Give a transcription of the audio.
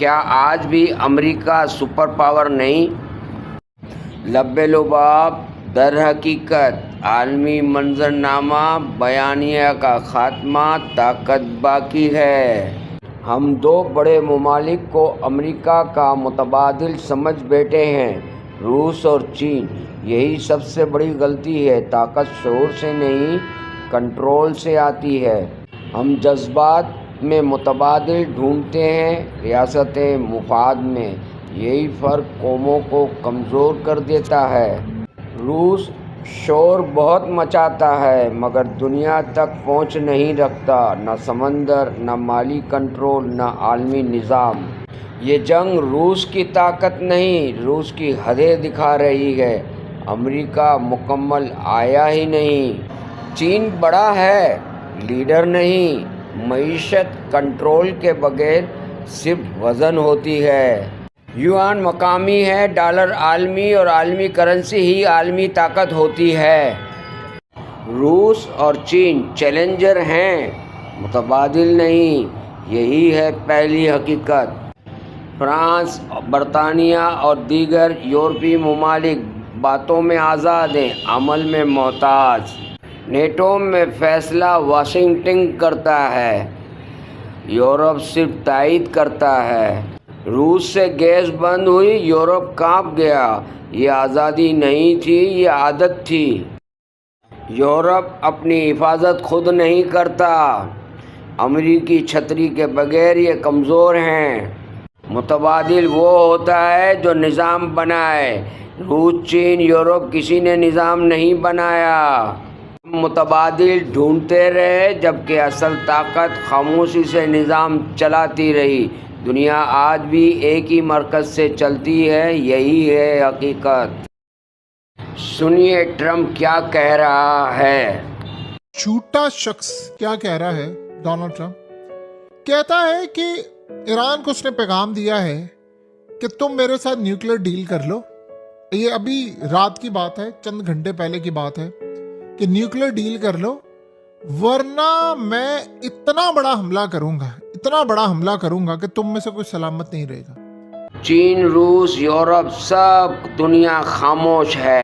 کیا آج بھی امریکہ سپر پاور نہیں؟ لب لباب در حقیقت عالمی منظرنامہ بیانیہ کا خاتمہ طاقت باقی ہے۔ ہم دو بڑے ممالک کو امریکہ کا متبادل سمجھ بیٹھے ہیں، روس اور چین۔ یہی سب سے بڑی غلطی ہے۔ طاقت شعور سے نہیں، کنٹرول سے آتی ہے۔ ہم جذبات میں متبادل ڈھونڈتے ہیں، ریاست مفاد میں۔ یہی فرق قوموں کو کمزور کر دیتا ہے۔ روس شور بہت مچاتا ہے مگر دنیا تک پہنچ نہیں رکھتا، نہ سمندر، نہ مالی کنٹرول، نہ عالمی نظام۔ یہ جنگ روس کی طاقت نہیں، روس کی حدیں دکھا رہی ہے۔ امریکہ مکمل آیا ہی نہیں۔ چین بڑا ہے، لیڈر نہیں۔ معیشت کنٹرول کے بغیر صرف وزن ہوتی ہے۔ یوان مقامی ہے، ڈالر عالمی، اور عالمی کرنسی ہی عالمی طاقت ہوتی ہے۔ روس اور چین چیلنجر ہیں، متبادل نہیں۔ یہی ہے پہلی حقیقت۔ فرانس، برطانیہ اور دیگر یورپی ممالک باتوں میں آزاد ہیں، عمل میں محتاج۔ نیٹو میں فیصلہ واشنگٹن کرتا ہے، یورپ صرف تائید کرتا ہے۔ روس سے گیس بند ہوئی، یورپ کانپ گیا۔ یہ آزادی نہیں تھی، یہ عادت تھی۔ یورپ اپنی حفاظت خود نہیں کرتا۔ امریکی چھتری کے بغیر یہ کمزور ہیں۔ متبادل وہ ہوتا ہے جو نظام بنائے۔ روس، چین، یورپ کسی نے نظام نہیں بنایا۔ ہم متبادل ڈھونڈتے رہے جبکہ اصل طاقت خاموشی سے نظام چلاتی رہی۔ دنیا آج بھی ایک ہی مرکز سے چلتی ہے، یہی ہے حقیقت۔ سنیے ٹرمپ کیا کہہ رہا ہے۔ جھوٹا شخص کیا کہہ رہا ہے؟ ڈونلڈ ٹرمپ کہتا ہے کہ ایران کو اس نے پیغام دیا ہے کہ تم میرے ساتھ نیوکلیر ڈیل کر لو۔ یہ ابھی رات کی بات ہے، چند گھنٹے پہلے کی بات ہے کہ نیوکلیر ڈیل کر لو ورنہ میں اتنا بڑا حملہ کروں گا کہ تم میں سے کوئی سلامت نہیں رہے گا۔ چین، روس، یورپ، سب دنیا خاموش ہے۔